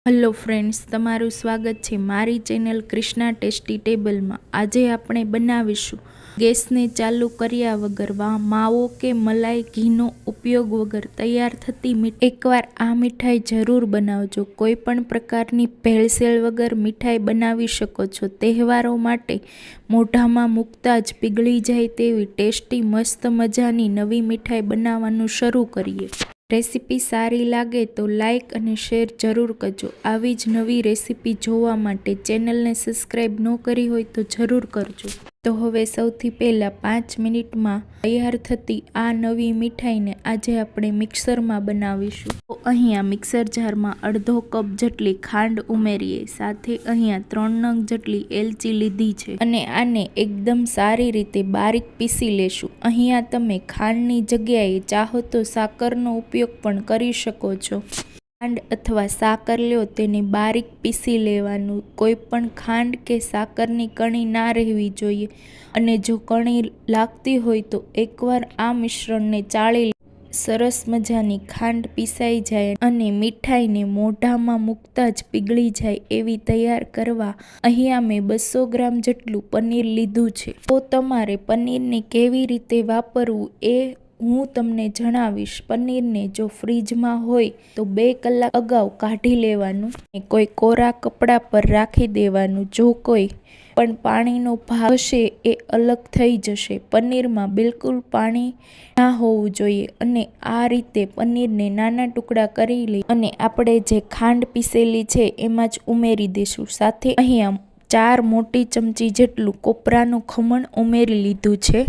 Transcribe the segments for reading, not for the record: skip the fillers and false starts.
Hello friends, તમારું સ્વાગત છે મારી ચેનલ ક્રિષ્ના ટેસ્ટી ટેબલમાં। આજે આપણે બનાવીશું ગેસને ચાલુ કર્યા વગર માવો કે મલાઈ ઘીનો ઉપયોગ વગર તૈયાર થતી મીઠાઈ। એકવાર આ મીઠાઈ જરૂર બનાવજો। કોઈ પણ પ્રકારની ભેળસેળ વગર મીઠાઈ બનાવી શકો છો। તહેવારો માટે મોઢામાં મૂકતા જ પીગળી જાય તેવી ટેસ્ટી મસ્ત મજાની નવી મીઠાઈ બનાવવાનું શરૂ કરીએ। રેસીપી સારી લાગે તો લાઇક અને શેર જરૂર કરજો। આવી જ નવી રેસીપી જોવા માટે ચેનલને સબસ્ક્રાઈબ ન કરી હોય તો જરૂર કરજો। તો હવે સૌથી પહેલાં 5 મિનિટમાં તૈયાર થતી આ નવી મીઠાઈને આજે આપણે મિક્સરમાં બનાવીશું। તો અહીંયા મિક્સર જારમાં અડધો કપ જેટલી ખાંડ ઉમેરીએ, સાથે અહીંયા 3 નંગ જેટલી એલચી લીધી છે અને આને એકદમ સારી રીતે બારીક પીસી લેશું। અહીંયા તમે ખાંડની જગ્યાએ ચાહો તો સાકરનો ઉપયોગ પણ કરી શકો છો। ખાંડ અથવા સાકર લ્યો, તેને બારીક પીસી લેવાનું। કોઈ પણ ખાંડ કે સાકરની કણી ના રહેવી જોઈએ અને જો કણી લાગતી હોય તો એકવાર આ મિશ્રણને ચાળી સરસ મજાની ખાંડ પીસાઈ જાય અને મીઠાઈને મોઢામાં મૂકતા જ પીગળી જાય એવી તૈયાર કરવા અહીંયા મેં 200 ગ્રામ જેટલું પનીર લીધું છે। તો તમારે પનીરને કેવી રીતે વાપરવું એ હું તમને જણાવીશ। પનીરને જો ફ્રીજમાં હોય તો 2 કલાક અગાઉ કાઢી લેવાનું, કોઈ કોરા કપડા પર રાખી દેવાનું। જો કોઈ પણ પાણીનો ભાગ હશે એ અલગ થઈ જશે। પનીરમાં બિલકુલ પાણી ના હોવું જોઈએ અને આ રીતે પનીરને નાના ટુકડા કરી લઈ અને આપણે જે ખાંડ પીસેલી છે એમાં જ ઉમેરી દઈશું। સાથે અહીંયા 4 મોટી ચમચી જેટલું કોપરાનું ખમણ ઉમેરી લીધું છે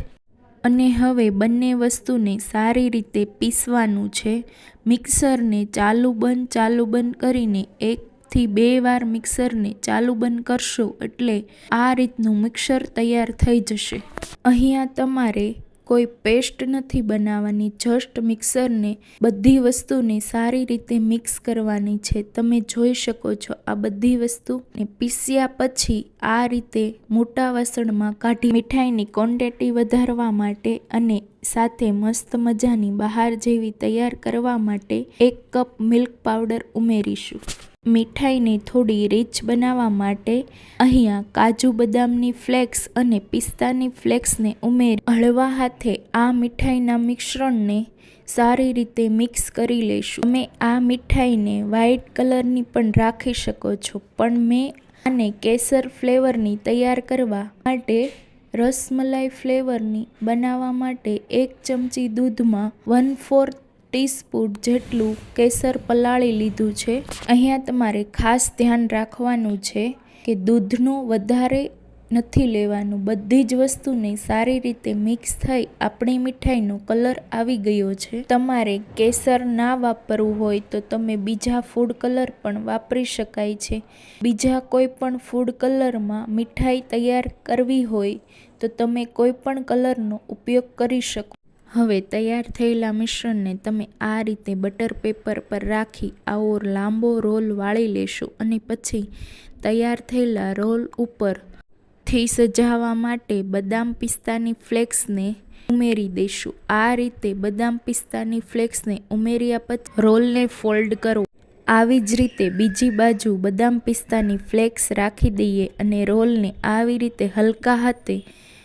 અને હવે બંને વસ્તુને સારી રીતે પીસવાનું છે। મિક્સરને ચાલુ બંધ કરીને 1 થી 2 વાર મિક્સરને ચાલુ બંધ કરશો એટલે આ રીતનું મિક્સર તૈયાર થઈ જશે। અહીંયા તમારે કોઈ પેસ્ટ નથી બનાવવાની, જસ્ટ મિક્સરને બધી વસ્તુને સારી રીતે મિક્સ કરવાની છે। તમે જોઈ શકો છો આ બધી વસ્તુને પીસ્યા પછી આ રીતે મોટા વાસણમાં કાઢી મીઠાઈની ક્વોન્ટિટી વધારવા માટે અને સાથે મસ્ત મજાની બહાર જેવી તૈયાર કરવા માટે 1 કપ મિલ્ક પાવડર ઉમેરીશું। મીઠાઈને થોડી રીચ બનાવવા માટે અહીંયા કાજુ બદામની ફ્લેક્સ અને પિસ્તાની ફ્લેક્સને ઉમેરી હળવા હાથે આ મીઠાઈના મિશ્રણને સારી રીતે મિક્સ કરી લઈશું। તમે આ મીઠાઈને વ્હાઈટ કલરની પણ રાખી શકો છો, પણ મેં આને કેસર ફ્લેવરની તૈયાર કરવા માટે રસમલાઈ ફ્લેવરની બનાવવા માટે 1 ચમચી દૂધમાં 1/4 ટીસ્પૂન જેટલું કેસર પલાળી લીધું છે। અહીંયા તમારે ખાસ ધ્યાન રાખવાનું છે કે દૂધનો વધારે નથી લેવાનું। બધી જ વસ્તુને સારી રીતે મિક્સ થઈ આપણી મીઠાઈનો કલર આવી ગયો છે। તમારે કેસર ના વાપરવું હોય તો તમે બીજા ફૂડ કલર પણ વાપરી શકાય છે। બીજા કોઈ પણ ફૂડ કલરમાં મીઠાઈ તૈયાર કરવી હોય તો તમે કોઈ પણ કલરનો ઉપયોગ કરી શકો। હવે તૈયાર થયેલા મિશ્રણને તમે આ રીતે બટર પેપર પર રાખી આવો લાંબો રોલ વાળી લેશો અને પછી તૈયાર થયેલા રોલ ઉપરથી સજાવવા માટે બદામ પિસ્તાની ફ્લેક્સને ઉમેરી દઈશું। આ રીતે બદામ પિસ્તાની ફ્લેક્સને ઉમેર્યા પછી રોલને ફોલ્ડ કરો। આવી જ રીતે બીજી બાજુ બદામ પિસ્તાની ફ્લેક્સ રાખી દઈએ અને રોલને આવી રીતે હલકા હાથે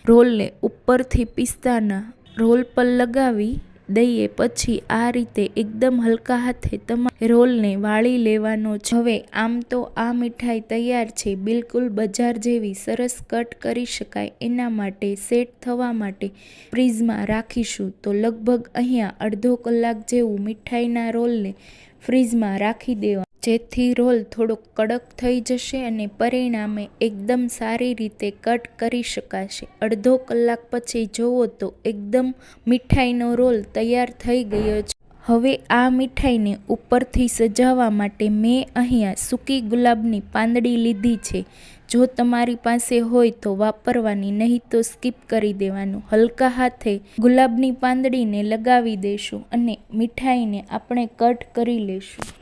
રોલને ઉપરથી પિસ્તાના રોલ પર લગાવી દઈએ। પછી આ રીતે એકદમ હલકા હાથે તમારે રોલને વાળી લેવાનો છે। હવે આમ તો આ મીઠાઈ તૈયાર છે, બિલકુલ બજાર જેવી સરસ કટ કરી શકાય। એના માટે સેટ થવા માટે ફ્રીઝમાં રાખીશું। તો લગભગ અહીંયા અડધો કલાક જેવું મીઠાઈના રોલને ફ્રીઝમાં રાખી દેવા, જેથી રોલ થોડોક કડક થઈ જશે અને પરિણામે એકદમ સારી રીતે કટ કરી શકાશે। અડધો કલાક પછી જુઓ તો એકદમ મીઠાઈનો રોલ તૈયાર થઈ ગયો છે। હવે આ મીઠાઈને ઉપરથી સજાવવા માટે મેં અહીંયા સૂકી ગુલાબની પાંદડી લીધી છે। જો તમારી પાસે હોય તો વાપરવાની, નહીં તો સ્કીપ કરી દેવાનું। હલકા હાથે ગુલાબની પાંદડીને લગાવી દઈશું અને મીઠાઈને આપણે કટ કરી લઈશું।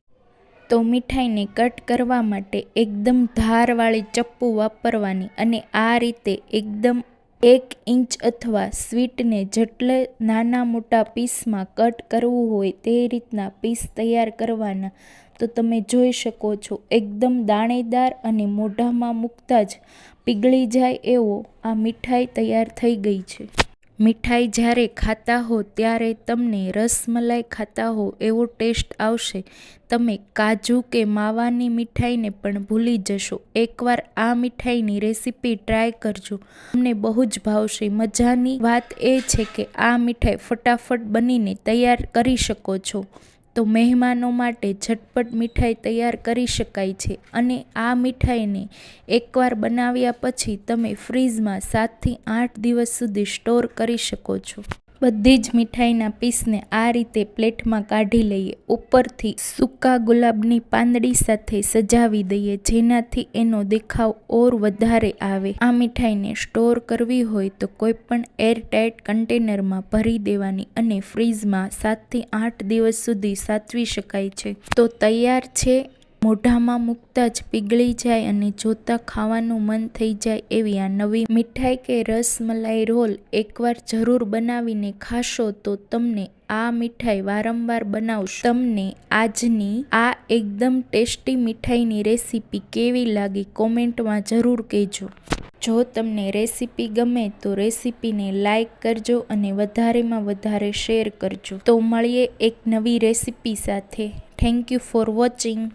તો મીઠાઈને કટ કરવા માટે એકદમ ધારવાળી ચપ્પુ વાપરવાની અને આ રીતે એકદમ 1 ઇંચ અથવા સ્વીટને જેટલે નાના મોટા પીસમાં કટ કરવું હોય તે રીતના પીસ તૈયાર કરવાના। તો તમે જોઈ શકો છો એકદમ દાણેદાર અને મોઢામાં મૂકતા જ પીગળી જાય એવો આ મીઠાઈ તૈયાર થઈ ગઈ છે. મીઠાઈ જ્યારે ખાતા હો ત્યારે તમને રસમલાઈ ખાતા હો એવો ટેસ્ટ આવશે. તમે કાજુ કે માવાની મીઠાઈને પણ ભૂલી જશો. એકવાર આ મીઠાઈની રેસીપી ટ્રાય કરજો, તમને બહુ જ ભાવશે. મજાની વાત એ છે કે આ મીઠાઈ ફટાફટ બનીને તૈયાર કરી શકો છો. તો મહેમાનો માટે ઝટપટ મીઠાઈ તૈયાર કરી શકાય છે અને આ મીઠાઈને એકવાર બનાવ્યા પછી તમે ફ્રીઝમાં 7 થી 8 દિવસ સુધી સ્ટોર કરી શકો છો. બધી જ મીઠાઈના પીસને આ રીતે પ્લેટમાં કાઢી લઈએ. ઉપરથી સૂકા ગુલાબની પાંદડી સાથે સજાવી દઈએ, જેનાથી એનો દેખાવ ઓર વધારે આવે. આ મીઠાઈને સ્ટોર કરવી હોય તો કોઈ પણ એરટાઇટ કન્ટેનરમાં ભરી દેવાની અને ફ્રીઝમાં 7 થી 8 દિવસ સુધી સાચવી શકાય છે. તો તૈયાર છે. મોઢામાં મૂકતા જ પીગળી જાય અને જોતા ખાવાનું મન થઈ જાય એવી આ નવી મીઠાઈ કે રસમલાઈ રોલ એકવાર જરૂર બનાવીને ખાશો તો તમને આ મીઠાઈ વારંવાર બનાવશો. તમને આજની આ એકદમ ટેસ્ટી મીઠાઈની રેસીપી કેવી લાગી કોમેન્ટમાં જરૂર કહેજો. જો તમને રેસીપી ગમે તો રેસીપીને લાઈક કરજો અને વધારેમાં વધારે શેર કરજો. તો મળીએ એક નવી રેસીપી સાથે. Thank you for watching.